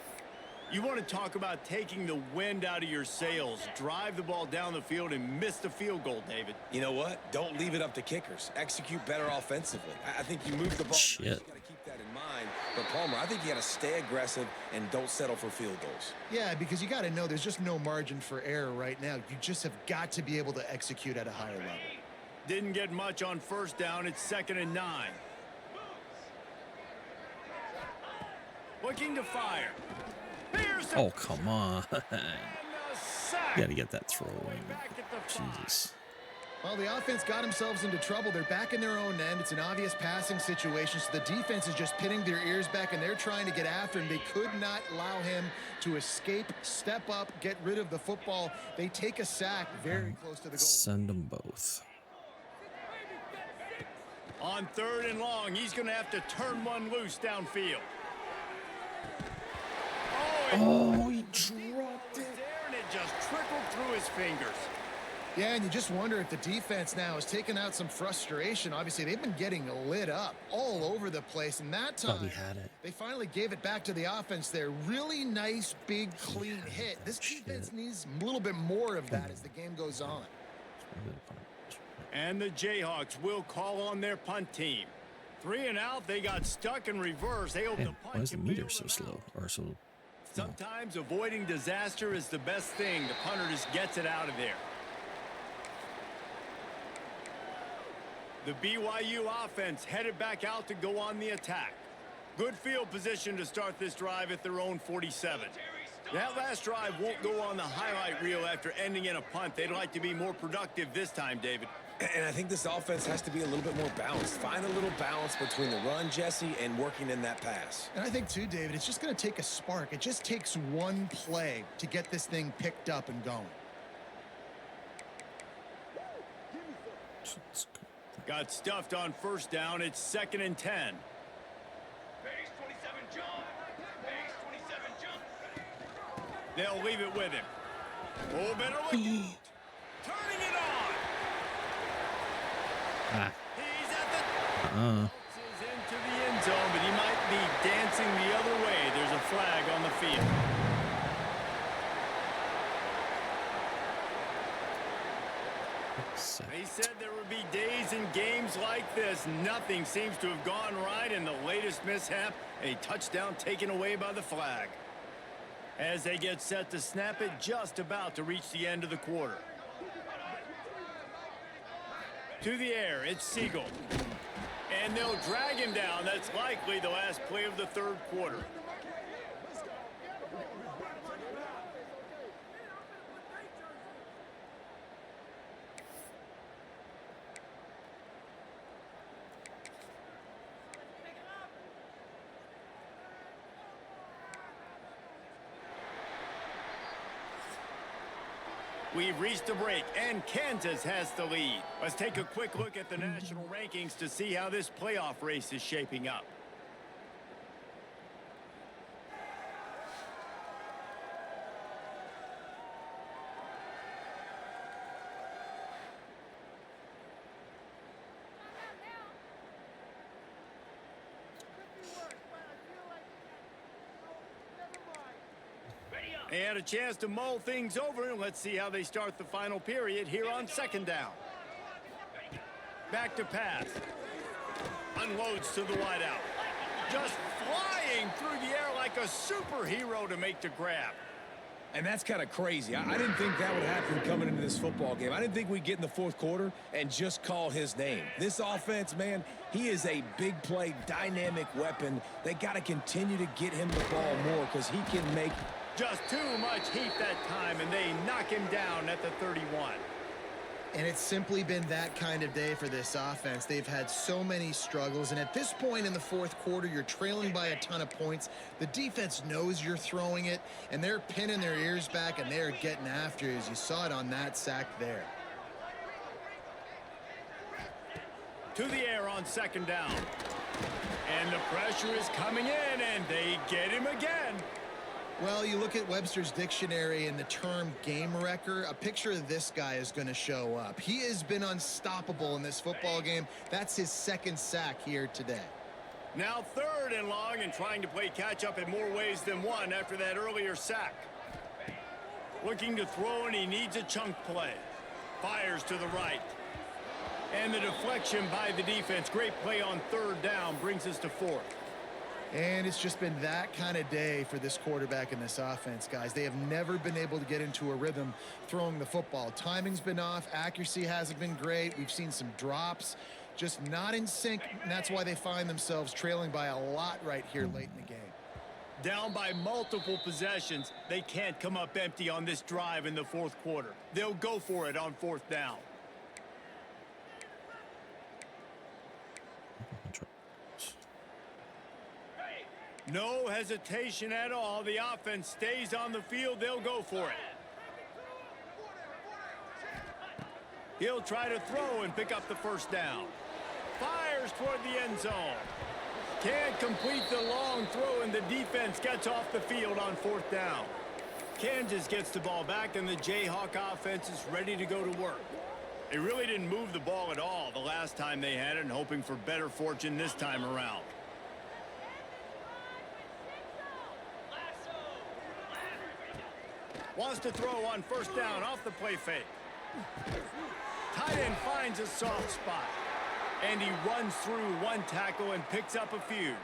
[SPEAKER 1] You want to talk about taking the wind out of your sails. Drive the ball down the field and miss the field goal, David.
[SPEAKER 2] You know what? Don't leave it up to kickers. Execute better offensively. I think you move the ball.
[SPEAKER 4] Shit.
[SPEAKER 2] You got to keep that in mind. But, Palmer, I think you got to stay aggressive and don't settle for field goals.
[SPEAKER 3] Yeah, because you got to know there's just no margin for error right now. You just have got to be able to execute at a higher level.
[SPEAKER 1] Didn't get much on first down. It's 2nd and 9. Looking to fire.
[SPEAKER 4] Oh, come on. You got to get that throw away. Jesus.
[SPEAKER 3] Well, the offense got themselves into trouble. They're back in their own end. It's an obvious passing situation, so the defense is just pinning their ears back, and they're trying to get after him. They could not allow him to escape, step up, get rid of the football. They take a sack very close to the goal.
[SPEAKER 4] Send them both.
[SPEAKER 1] On 3rd and long, he's going to have to turn one loose downfield.
[SPEAKER 4] Oh, he dropped it.
[SPEAKER 1] There, and it just trickled through his fingers.
[SPEAKER 3] Yeah, and you just wonder if the defense now is taking out some frustration. Obviously, they've been getting lit up all over the place, and that time
[SPEAKER 4] Thought he had it.
[SPEAKER 3] they finally gave it back to the offense there. Really nice, big, clean hit. This defense needs a little bit more of that as the game goes on.
[SPEAKER 1] And the Jayhawks will call on their punt team. 3 and out, they got stuck in reverse. They hope
[SPEAKER 4] Man,
[SPEAKER 1] the
[SPEAKER 4] why
[SPEAKER 1] punt
[SPEAKER 4] is the
[SPEAKER 1] can
[SPEAKER 4] meter
[SPEAKER 1] bail
[SPEAKER 4] so
[SPEAKER 1] them
[SPEAKER 4] slow?
[SPEAKER 1] out.
[SPEAKER 4] Or so...
[SPEAKER 1] Sometimes avoiding disaster is the best thing. The punter just gets it out of there. The BYU offense headed back out to go on the attack. Good field position to start this drive at their own 47. That last drive won't go on the highlight reel after ending in a punt. They'd like to be more productive this time, David.
[SPEAKER 2] And I think this offense has to be a little bit more balanced. Find a little balance between the run, Jesse, and working in that pass.
[SPEAKER 3] And I think, too, David, it's just going to take a spark. It just takes one play to get this thing picked up and going.
[SPEAKER 1] Got stuffed on first down. It's 2nd and 10. They'll leave it with him. Oh, better look. Turning it on.
[SPEAKER 4] Ah.
[SPEAKER 1] He's at the... Is into the end zone, but he might be dancing the other way. There's a flag on the field. They said there would be days in games like this. Nothing seems to have gone right in the latest mishap. A touchdown taken away by the flag. As they get set to snap it, just about to reach the end of the quarter. To the air, it's Siegel. And they'll drag him down. That's likely the last play of the third quarter. We've reached a break, and Kansas has the lead. Let's take a quick look at the national rankings to see how this playoff race is shaping up. They had a chance to mull things over, and let's see how they start the final period here on second down. Back to pass. Unloads to the wideout. Just flying through the air like a superhero to make the grab.
[SPEAKER 2] And that's kind of crazy. I didn't think that would happen coming into this football game. I didn't think we'd get in the fourth quarter and just call his name. This offense, man, he is a big play, dynamic weapon. They got to continue to get him the ball more because he can make
[SPEAKER 1] just too much heat that time, and they knock him down at the 31.
[SPEAKER 3] And it's simply been that kind of day for this offense. They've had so many struggles, and at this point in the fourth quarter, you're trailing by a ton of points. The defense knows you're throwing it, and they're pinning their ears back, and they're getting after you, as you saw it on that sack there.
[SPEAKER 1] To the air on second down. And the pressure is coming in, and they get him again.
[SPEAKER 3] Well, you look at Webster's dictionary and the term game wrecker, a picture of this guy is going to show up. He has been unstoppable in this football game. That's his second sack here today.
[SPEAKER 1] Now third and long, and trying to play catch-up in more ways than one after that earlier sack. Looking to throw, and he needs a chunk play. Fires to the right. And the deflection by the defense. Great play on third down brings us to fourth.
[SPEAKER 3] And it's just been that kind of day for this quarterback and this offense, guys. They have never been able to get into a rhythm throwing the football. Timing's been off. Accuracy hasn't been great. We've seen some drops, just not in sync. And that's why they find themselves trailing by a lot right here late in the game.
[SPEAKER 1] Down by multiple possessions. They can't come up empty on this drive in the fourth quarter. They'll go for it on fourth down. No hesitation at all. The offense stays on the field. They'll go for it. He'll try to throw and pick up the first down. Fires toward the end zone. Can't complete the long throw, and the defense gets off the field on fourth down. Kansas gets the ball back, and the Jayhawk offense is ready to go to work. They really didn't move the ball at all the last time they had it, and hoping for better fortune this time around. Wants to throw on first down off the play fake. Tight end finds a soft spot. And he runs through one tackle and picks up a few.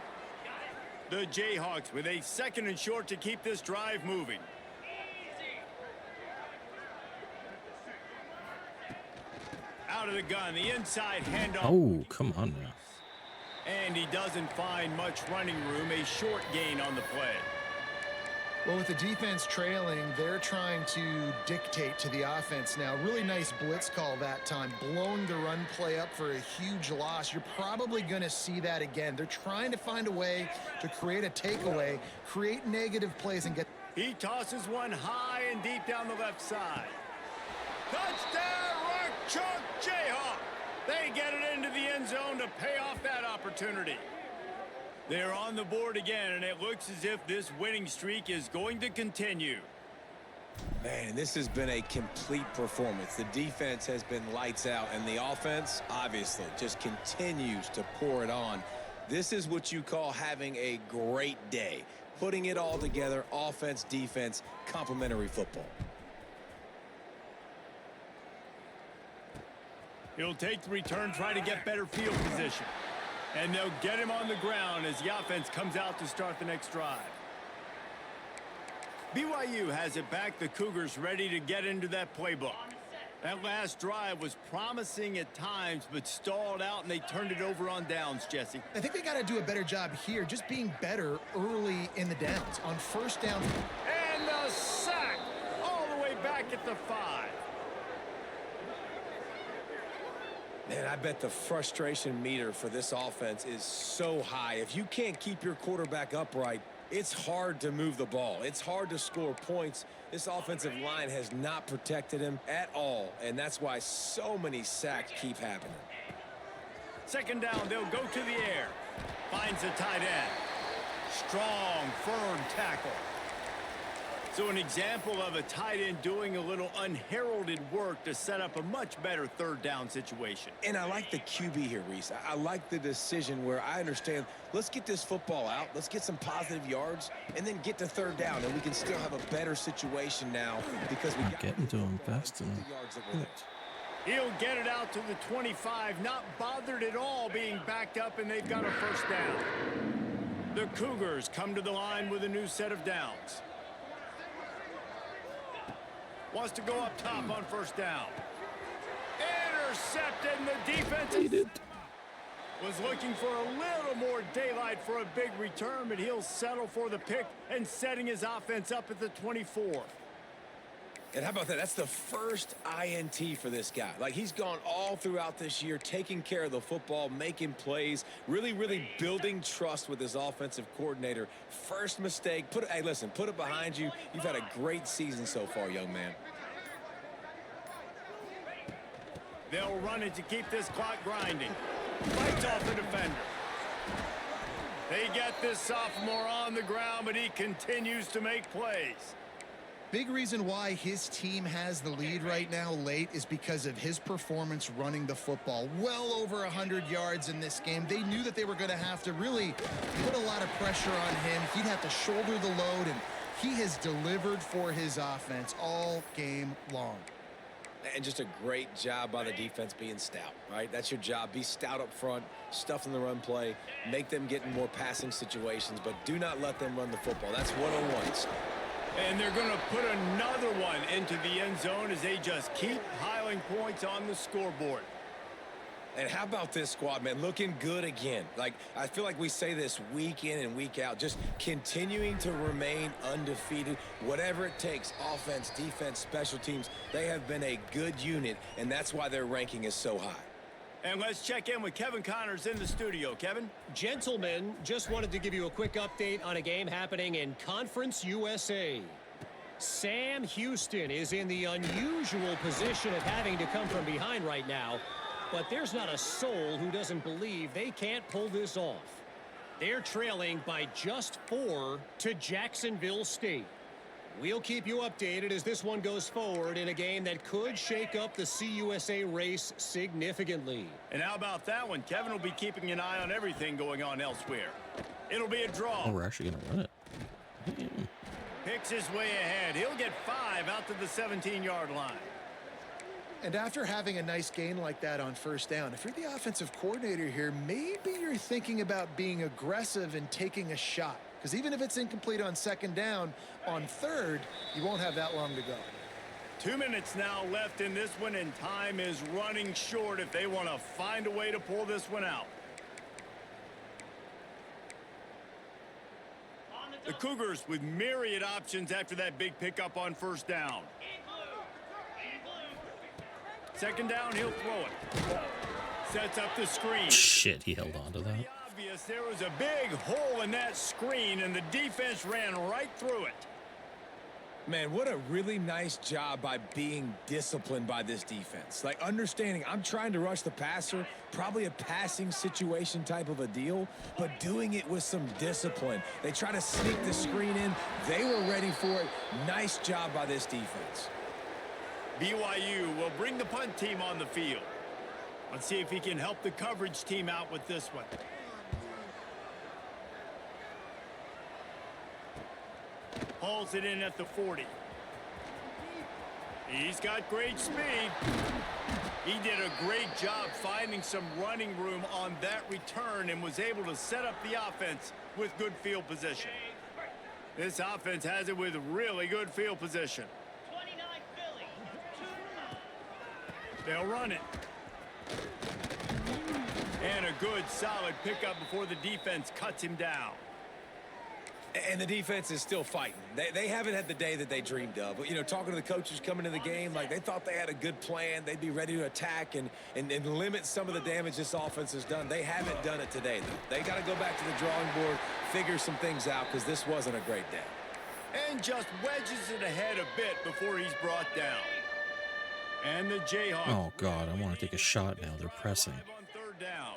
[SPEAKER 1] The Jayhawks with a second and short to keep this drive moving. Out of the gun, the inside handoff.
[SPEAKER 4] Oh, come on now.
[SPEAKER 1] And he doesn't find much running room. A short gain on the play.
[SPEAKER 3] Well, with the defense trailing, they're trying to dictate to the offense now. Really nice blitz call that time, blowing the run play up for a huge loss. You're probably going to see that again. They're trying to find a way to create a takeaway, create negative plays, and get...
[SPEAKER 1] He tosses one high and deep down the left side. Touchdown, Rock Chalk Jayhawk. They get it into the end zone to pay off that opportunity. They're on the board again, and it looks as if this winning streak is going to continue.
[SPEAKER 2] Man, this has been a complete performance. The defense has been lights out, and the offense, obviously, just continues to pour it on. This is what you call having a great day. Putting it all together, offense, defense, complementary football.
[SPEAKER 1] He'll take the return, try to get better field position. And they'll get him on the ground as the offense comes out to start the next drive. BYU has it back. The Cougars ready to get into that playbook. That last drive was promising at times, but stalled out, and they turned it over on downs, Jesse.
[SPEAKER 3] I think they got to do a better job here, just being better early in the downs. On first down.
[SPEAKER 1] And the sack all the way back at the 5.
[SPEAKER 2] Man, I bet the frustration meter for this offense is so high. If you can't keep your quarterback upright, it's hard to move the ball. It's hard to score points. This offensive line has not protected him at all, and that's why so many sacks keep happening.
[SPEAKER 1] Second down, they'll go to the air. Finds the tight end. Strong, firm tackle. So an example of a tight end doing a little unheralded work to set up a much better third down situation.
[SPEAKER 2] And I like the QB here, Reese. I like the decision where I understand, let's get this football out, let's get some positive yards, and then get to third down, and we can still have a better situation now because we got
[SPEAKER 4] getting to him fast and
[SPEAKER 1] he'll get it out to the 25, not bothered at all being backed up, and they've got a first down. The Cougars come to the line with a new set of downs. Wants to go up top on first down. Intercepted, and the defense was looking for a little more daylight for a big return, but he'll settle for the pick and setting his offense up at the 24.
[SPEAKER 2] And how about that? That's the first INT for this guy. Like, he's gone all throughout this year, taking care of the football, making plays, really building trust with his offensive coordinator. First mistake. Hey, listen, put it behind you. You've had a great season so far, young man.
[SPEAKER 1] They'll run it to keep this clock grinding. Fights off the defender. They get this sophomore on the ground, but he continues to make plays.
[SPEAKER 3] Big reason why his team has the lead right now late is because of his performance running the football. Well over 100 yards in this game. They knew that they were going to have to really put a lot of pressure on him. He'd have to shoulder the load, and he has delivered for his offense all game long.
[SPEAKER 2] And just a great job by the defense being stout, right? That's your job. Be stout up front, stuff in the run play, make them get in more passing situations, but do not let them run the football. That's one-on-ones.
[SPEAKER 1] And they're going to put another one into the end zone as they just keep piling points on the scoreboard.
[SPEAKER 2] And how about this squad, man? Looking good again. Like, I feel like we say this week in and week out, just continuing to remain undefeated. Whatever it takes, offense, defense, special teams, they have been a good unit, and that's why their ranking is so high.
[SPEAKER 1] And let's check in with Kevin Connors in the studio. Kevin?
[SPEAKER 5] Gentlemen, just wanted to give you a quick update on a game happening in Conference USA. Sam Houston is in the unusual position of having to come from behind right now, but there's not a soul who doesn't believe they can't pull this off. They're trailing by just 4 to Jacksonville State. We'll keep you updated as this one goes forward in a game that could shake up the CUSA race significantly.
[SPEAKER 1] And how about that one? Kevin will be keeping an eye on everything going on elsewhere. It'll be a draw.
[SPEAKER 4] Oh, we're actually going to run it. Damn.
[SPEAKER 1] Picks his way ahead. He'll get 5 out to the 17-yard line.
[SPEAKER 3] And after having a nice gain like that on first down, if you're the offensive coordinator here, maybe you're thinking about being aggressive and taking a shot. Because even if it's incomplete on second down, on third, you won't have that long to go.
[SPEAKER 1] 2 minutes now left in this one, and time is running short if they want to find a way to pull this one out. The Cougars with myriad options after that big pickup on first down. Second down, he'll throw it. Sets up the screen.
[SPEAKER 4] Shit, he held on to that.
[SPEAKER 1] Obvious there was a big hole in that screen, and the defense ran right through it.
[SPEAKER 2] Man, what a really nice job by being disciplined by this defense. Like, understanding I'm trying to rush the passer, probably a passing situation type of a deal, but doing it with some discipline. They try to sneak the screen in. They were ready for it. Nice job by this defense.
[SPEAKER 1] BYU will bring the punt team on the field. Let's see if he can help the coverage team out with this one. Hauls it in at the 40. He's got great speed. He did a great job finding some running room on that return and was able to set up the offense with good field position. This offense has it with really good field position. They'll run it. And a good, solid pickup before the defense cuts him down.
[SPEAKER 2] And the defense is still fighting. They haven't had the day that they dreamed of. You know, talking to the coaches coming to the game, like they thought they had a good plan. They'd be ready to attack and limit some of the damage this offense has done. They haven't done it today, though. They got to go back to the drawing board, figure some things out, because this wasn't a great day.
[SPEAKER 1] And just wedges it ahead a bit before he's brought down. And the Jayhawks.
[SPEAKER 4] Oh, God, I want to take a shot now. They're pressing.
[SPEAKER 1] On third down.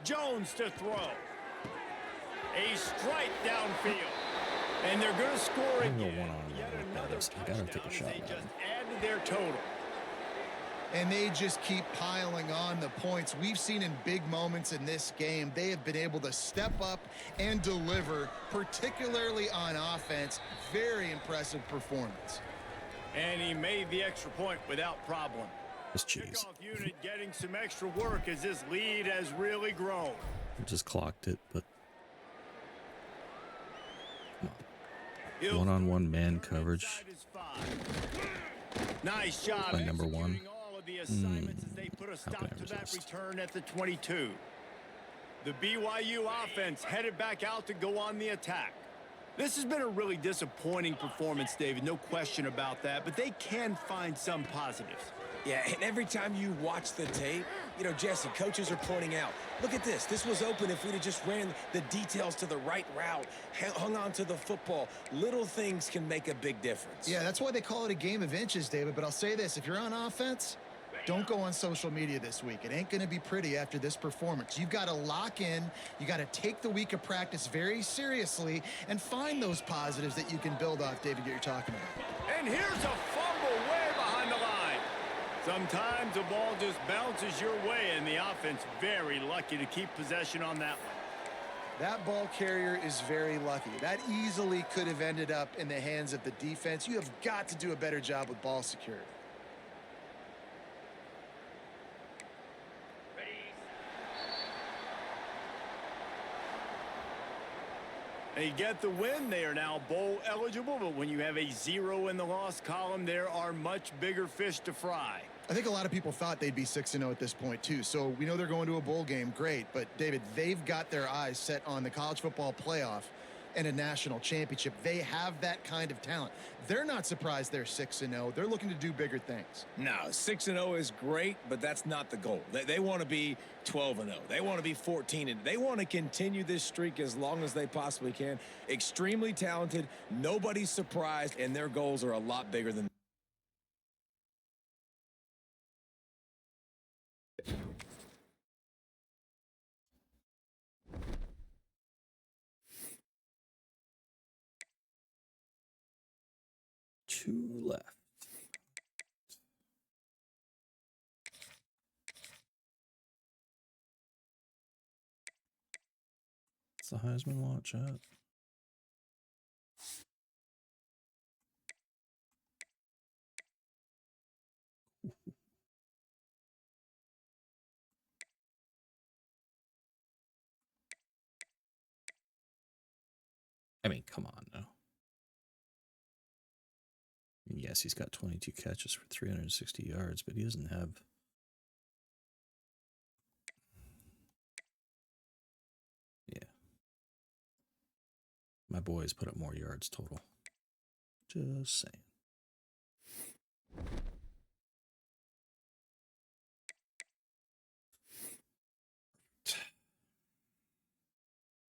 [SPEAKER 1] Jones to throw. A strike downfield. And they're going to score
[SPEAKER 4] I'm
[SPEAKER 1] again.
[SPEAKER 4] going one on
[SPEAKER 1] Yet
[SPEAKER 4] one.
[SPEAKER 1] another
[SPEAKER 4] I got to take a shot
[SPEAKER 1] touchdown as they
[SPEAKER 4] now.
[SPEAKER 1] just add to their total.
[SPEAKER 3] And they just keep piling on the points. We've seen in big moments in this game, they have been able to step up and deliver, particularly on offense. Very impressive performance.
[SPEAKER 1] And he made the extra point without problem.
[SPEAKER 4] This cheese.
[SPEAKER 1] Kickoff unit getting some extra work as this lead has really grown.
[SPEAKER 4] I just clocked it, but
[SPEAKER 1] He'll
[SPEAKER 4] one-on-one man coverage.
[SPEAKER 1] inside his 5. Nice job
[SPEAKER 4] By number one.
[SPEAKER 1] executing all of the assignments as they put a
[SPEAKER 4] How
[SPEAKER 1] stop
[SPEAKER 4] can I
[SPEAKER 1] to that
[SPEAKER 4] resist?
[SPEAKER 1] return at the 22. The BYU offense headed back out to go on the attack. This has been a really disappointing performance, David, no question about that, but they can find some positives.
[SPEAKER 2] Yeah, and every time you watch the tape, you know, Jesse, coaches are pointing out, look at this. This was open if we'd have just ran the details to the right route, hung on to the football. Little things can make a big difference.
[SPEAKER 3] Yeah, that's why they call it a game of inches, David. But I'll say this, if you're on offense, don't go on social media this week. It ain't going to be pretty after this performance. You've got to lock in. You got to take the week of practice very seriously and find those positives that you can build off, David, that you're talking about.
[SPEAKER 1] And here's a fumble way behind the line. Sometimes the ball just bounces your way, and the offense very lucky to keep possession on that one.
[SPEAKER 3] That ball carrier is very lucky. That easily could have ended up in the hands of the defense. You have got to do a better job with ball security.
[SPEAKER 1] They get the win. They are now bowl eligible, but when you have a 0 in the loss column, there are much bigger fish to fry.
[SPEAKER 3] I think a lot of people thought they'd be 6-0 at this point, too. So we know they're going to a bowl game. Great. But, David, they've got their eyes set on the college football playoff and a national championship. They have that kind of talent. They're not surprised they're 6-0. They're looking to do bigger things.
[SPEAKER 2] No, 6-0 is great, but that's not the goal. They want to be 12-0. They want to be 14-0. They want to continue this streak as long as they possibly can. Extremely talented. Nobody's surprised, and their goals are a lot bigger than.
[SPEAKER 4] Two left. What's the Heisman watch at? I mean, come on now. Yes, he's got 22 catches for 360 yards, but he doesn't have... Yeah. My boys put up more yards total. Just saying.